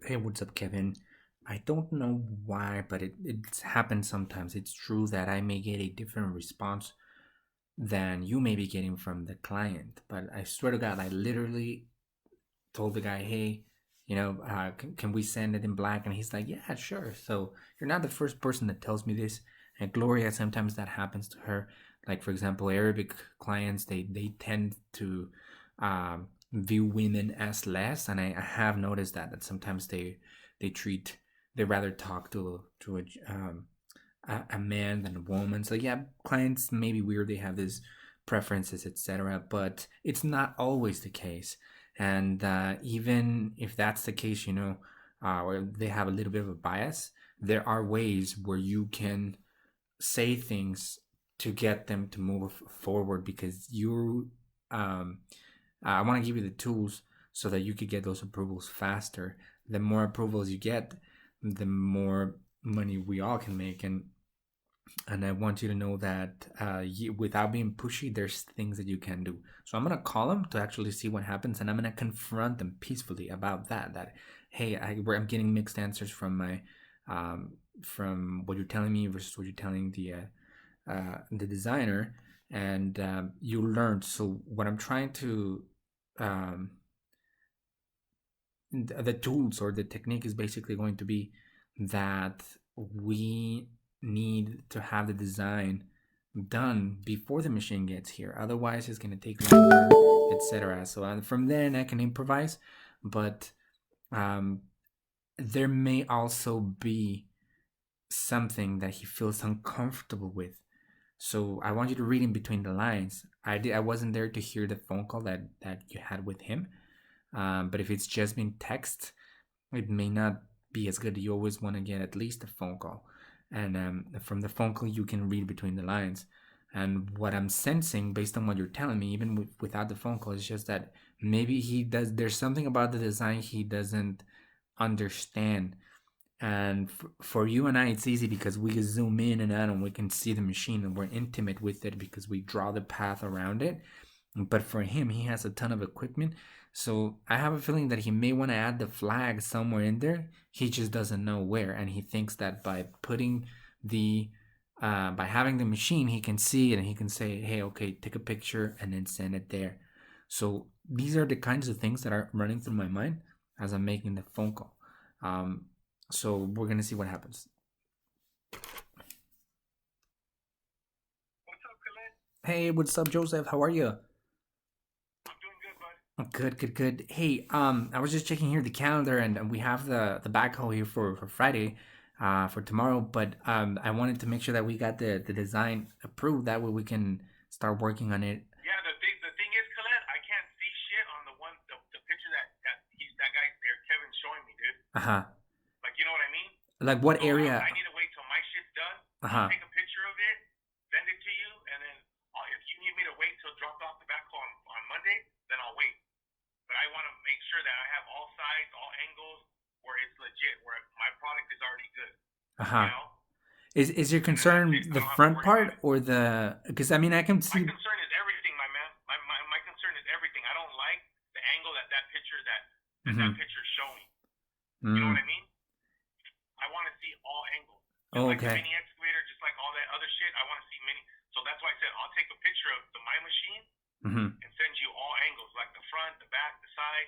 Hey, what's up, Kevin? I don't know why, but it's happened sometimes. It's true that I may get a different response than you may be getting from the client. But I swear to God, I literally told the guy, hey, can we send it in black? And he's like, yeah, sure. So you're not the first person that tells me this. And Gloria, sometimes that happens to her. Like, for example, Arabic clients, they tend to view women as less. And I have noticed that sometimes they treat, they rather talk to a man than a woman. So yeah, clients may be weird. They have these preferences, etc. But it's not always the case. And even if that's the case, or they have a little bit of a bias, there are ways where you can say things to get them to move forward because um, I want to give you the tools so that you could get those approvals faster. The more approvals you get, the more money we all can make. And I want you to know that without being pushy, there's things that you can do. So I'm gonna call them to actually see what happens, and I'm gonna confront them peacefully about that. That hey, I'm getting mixed answers from my from what you're telling me versus what you're telling the designer, and you learned. So what I'm trying to um, the tools or the technique is basically going to be that we need to have the design done before the machine gets here, otherwise it's going to take longer, etc. So from then I can improvise, but um, there may also be something that he feels uncomfortable with. So I want you to read in between the lines. I wasn't there to hear the phone call that you had with him, but if it's just been text, it may not be as good. You always want to get at least a phone call, and from the phone call you can read between the lines. And what I'm sensing, based on what you're telling me, even without the phone call, is just that maybe he does. There's something about the design he doesn't understand. And for you and I, it's easy because we can zoom in and out and we can see the machine and we're intimate with it because we draw the path around it. But for him, he has a ton of equipment. So I have a feeling that he may want to add the flag somewhere in there. He just doesn't know where. And he thinks that by putting by having the machine, he can see it and he can say, hey, okay, take a picture and then send it there. So these are the kinds of things that are running through my mind as I'm making the phone call. Um, so we're going to see what happens. What's up, Colette? Hey, what's up, Joseph? How are you? I'm doing good, bud. Good, good, good. Hey, I was just checking here the calendar, and we have the backhoe here for Friday, for tomorrow. But I wanted to make sure that we got the design approved. That way we can start working on it. Yeah, the thing is, Colette, I can't see shit on the picture that guy there, Kevin's showing me, dude. Uh huh. Like, you know what I mean? Like what So I area? need to wait till my shit's done. Uh I'll huh. take a picture of it, send it to you, and then if you need me to wait till drop off the backhoe on Monday, then I'll wait. But I want to make sure that I have all sides, all angles, where it's legit, where my product is already good. Uh You huh. know? Is your And then that's it. concern I the don't have to front worry about part it. or the? Because I mean, I can My see. concern is everything, my man. My concern is everything. I don't like the angle that picture that Mm-hmm. picture's showing. You know Mm. what I mean? I want to see all angles, just Oh, like the okay. mini excavator, just like all that other shit. I want to see many. So that's why I said I'll take a picture of my machine Mm-hmm. and send you all angles, like the front, the back, the side,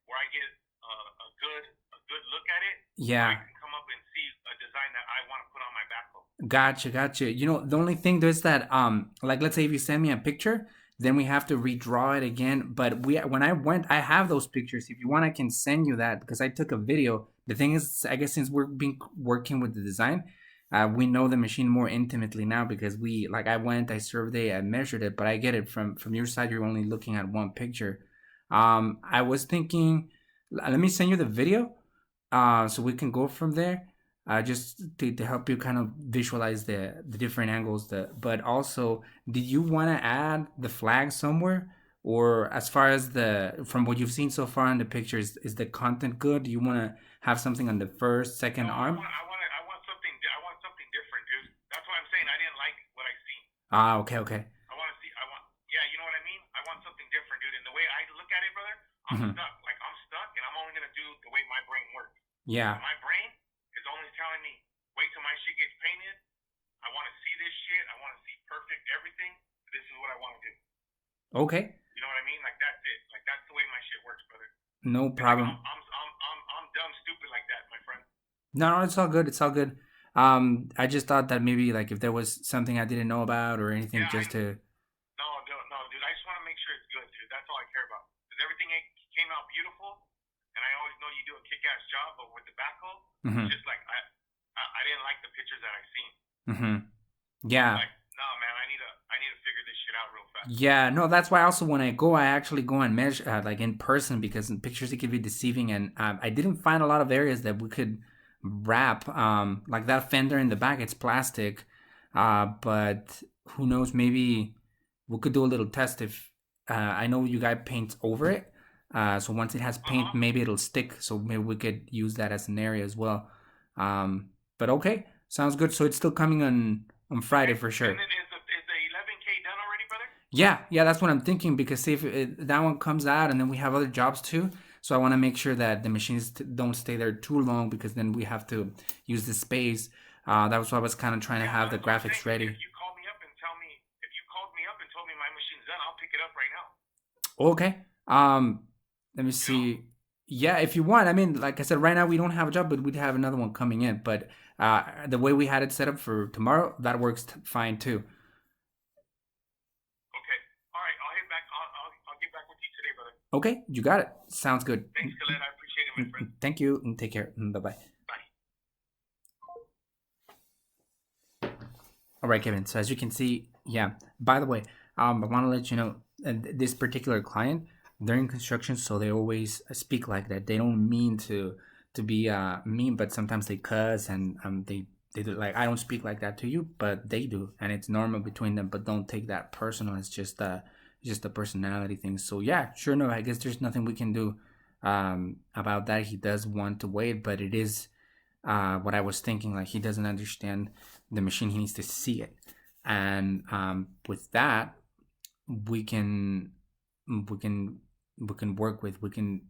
where I get a good look at it, where I Yeah. can come up and see a design that I want to put on my backhoe. Gotcha, gotcha. The only thing is that like let's say if you send me a picture, then we have to redraw it again. But when I went, I have those pictures. If you want, I can send you that because I took a video. The thing is, I guess since we're been working with the design, we know the machine more intimately now because we like I went, I surveyed, I measured it. But I get it from your side. You're only looking at one picture. I was thinking, let me send you the video, so we can go from there, just to help you kind of visualize the different angles. But also, did you want to add the flag somewhere, or as far as the from what you've seen so far in the pictures, is the content good? Do you want to have something on the first, No, second arm? I want something different, dude. That's why I'm saying I didn't like what I seen. Ah, okay, okay. I want to see. Yeah, you know what I mean. I want something different, dude. And the way I look at it, brother, I'm Hmm. stuck. Like I'm stuck, and I'm only gonna do the way my brain works. Yeah. But my brain is only telling me, wait till my shit gets painted. I want to see this shit. I want to see perfect everything. This is what I want to do. Okay. You know what I mean? Like that's it. Like that's the way my shit works, brother. No And like problem. I'm dumb stupid like that, my friend. No, no, it's all good. It's all good. I just thought that maybe like if there was something I didn't know about or anything, Yeah, just to. no, no, no, dude. I just want to make sure it's good, dude. That's all I care about. Because everything came out beautiful, and I always know you do a kick-ass job. But with the backhoe, it's Mm-hmm. just like I didn't like the pictures that I seen. Mm-hmm. So I'm Yeah. like, no, man, I need to figure this shit out real fast. Yeah, no, that's why also when I go, I actually go and measure like in person because in pictures it can be deceiving, and I didn't find a lot of areas that we could wrap. Like that fender in the back, it's plastic, but who knows? Maybe we could do a little test if I know you guys paint over it. So once it has Uh paint, huh. maybe it'll stick. So maybe we could use that as an area as well. But okay, sounds good. So it's still coming on Friday Okay. for And sure. then is the 11K done already, brother? Yeah, yeah, that's what I'm thinking because see if that one comes out and then we have other jobs too. So I want to make sure that the machines don't stay there too long because then we have to use the space. That was why I was kind of trying to Yeah, have the that's what I'm graphics saying. ready. If you called me up and told me my machine's done, I'll pick it up right now. Okay. Let me You know? see. Yeah, if you want. I mean, like I said, right now we don't have a job, but we'd have another one coming in. But the way we had it set up for tomorrow, that works fine too. Okay. All right. I'll hit back. I'll get back with you today, brother. Okay, you got it. Sounds good. Thanks, Khaled. I appreciate it, my friend. Thank you and take care. Bye bye. Bye. All right, Kevin. So as you can see, yeah. By the way, I want to let you know this particular client, they're in construction, so they always speak like that. They don't mean to be mean, but sometimes they cuss and they do like I don't speak like that to you, but they do, and it's normal between them. But don't take that personal. It's just a personality thing. So yeah, sure. No, I guess there's nothing we can do about that. He does want to wait, but it is what I was thinking. Like he doesn't understand the machine; he needs to see it. And with that, we can we can we can work with. We can.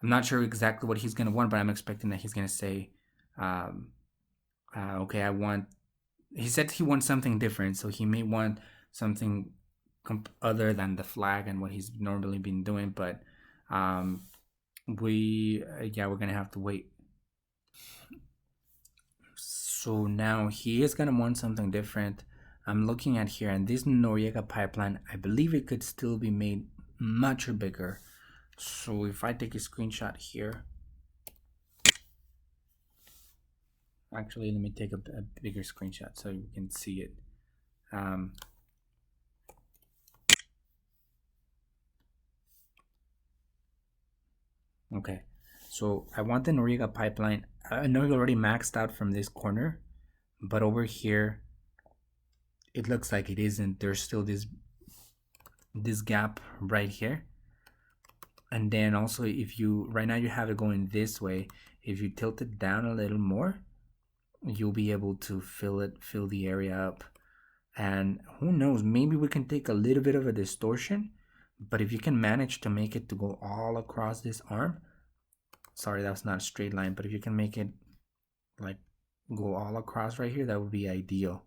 I'm not sure exactly what he's gonna want, but I'm expecting that he's gonna say, um, "Okay, I want." He said he wants something different, so he may want something other than the flag and what he's normally been doing. But um, yeah, we're gonna have to wait. So now he is gonna want something different. I'm looking at here, and this Noriega pipeline, I believe it could still be made much bigger. So if I take a screenshot here, actually, let me take a bigger screenshot so you can see it. Um, okay, so I want the Noriega pipeline. I know you already maxed out from this corner, but over here, it looks like it isn't. There's still this gap right here. And then also if you right now you have it going this way, if you tilt it down a little more, you'll be able to fill the area up. And who knows, maybe we can take a little bit of a distortion, but if you can manage to make it to go all across this arm, sorry, that's not a straight line, but if you can make it like go all across right here, that would be ideal.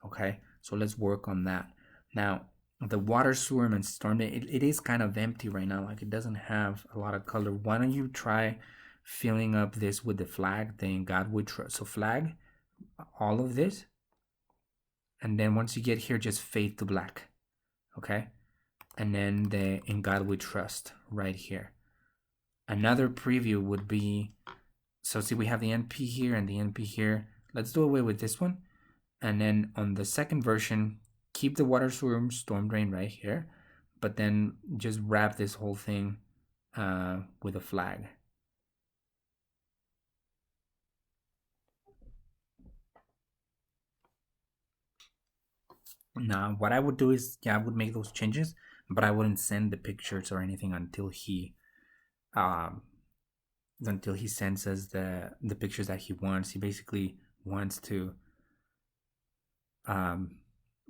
Okay, so let's work on that. Now the water sewer and storm, it is kind of empty right now, like it doesn't have a lot of color. Why don't you try filling up this with the flag, then God would trust. So flag all of this, and then once you get here, just fade to black. Okay, and then the in God we trust right here. Another preview would be, so see we have the NP here and the NP here. Let's do away with this one. And then on the second version, keep the water storm drain right here, but then just wrap this whole thing with a flag. Now, what I would do is, yeah, I would make those changes, but I wouldn't send the pictures or anything um, until he sends us the pictures that he wants. He basically wants to um,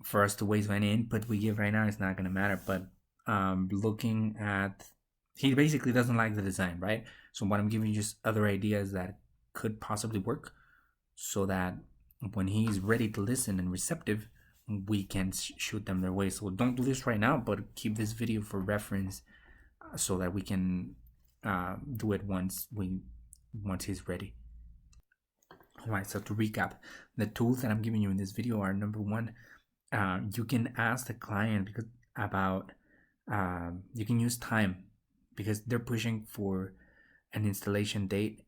for us to waste any input we give right now. It's not gonna matter. But looking at he basically doesn't like the design, right? So what I'm giving you just other ideas that could possibly work, so that when he's ready to listen and receptive, we can shoot them their way. So don't do this right now, but keep this video for reference, so that we can do it once he's ready. All right, so to recap, the tools that I'm giving you in this video are: number one, you can ask the client because about you can use time, because they're pushing for an installation date,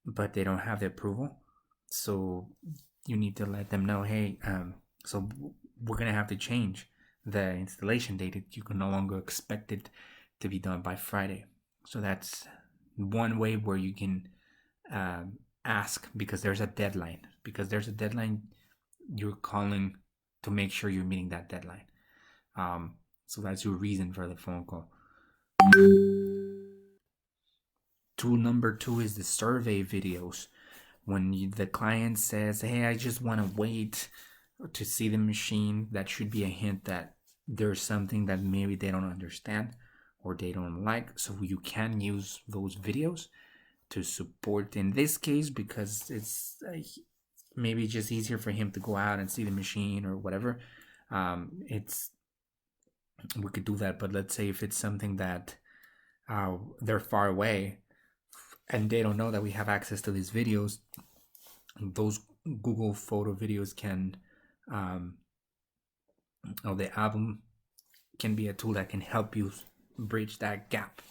but they don't have the approval. So you need to let them know, hey, so we're gonna have to change the installation date. You can no longer expect it to be done by Friday. So that's one way where you can ask, because there's a deadline. Because there's a deadline, you're calling to make sure you're meeting that deadline. So that's your reason for the phone call. Tool number two is the survey videos. When the client says, hey, I just want to wait to see the machine, that should be a hint that there's something that maybe they don't understand or they don't like. So you can use those videos to support in this case, because it's maybe just easier for him to go out and see the machine or whatever. We could do that. But let's say if it's something that they're far away and they don't know that we have access to these videos, those Google photo videos can or the album can be a tool that can help you bridge that gap.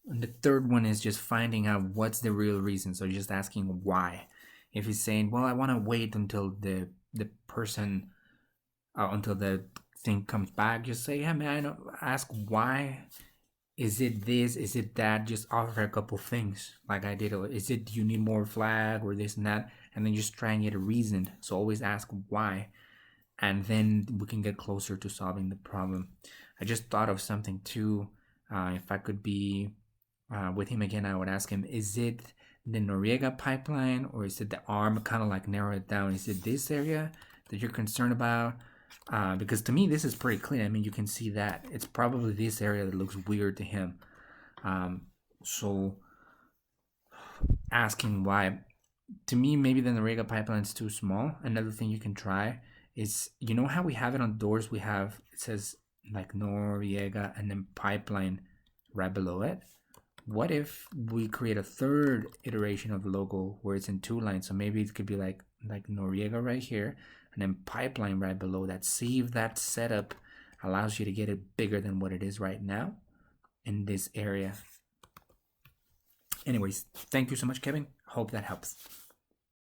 And the third one is just finding out what's the real reason. So just asking why. If he's saying, well, I want to wait until the person until the thing comes back, just say, yeah, man, ask why. Is it this? Is it that? Just offer a couple things like I did. Is it you need more flag or this and that? And then just try and get a reason. So always ask why. And then we can get closer to solving the problem. I just thought of something too. If I could be with him again, I would ask him, is it the Noriega pipeline, or is it the arm? Kind of like narrow it down. Is it this area that you're concerned about? Because to me, this is pretty clean. I mean, you can see that. It's probably this area that looks weird to him. So asking why. To me, maybe the Noriega pipeline is too small. Another thing you can try is, you know how we have it on doors? It says like Noriega and then pipeline right below it. What if we create a third iteration of the logo where it's in two lines? So maybe it could be like Noriega right here, and then pipeline right below that. See if that setup allows you to get it bigger than what it is right now in this area. Anyways, thank you so much, Kevin. Hope that helps.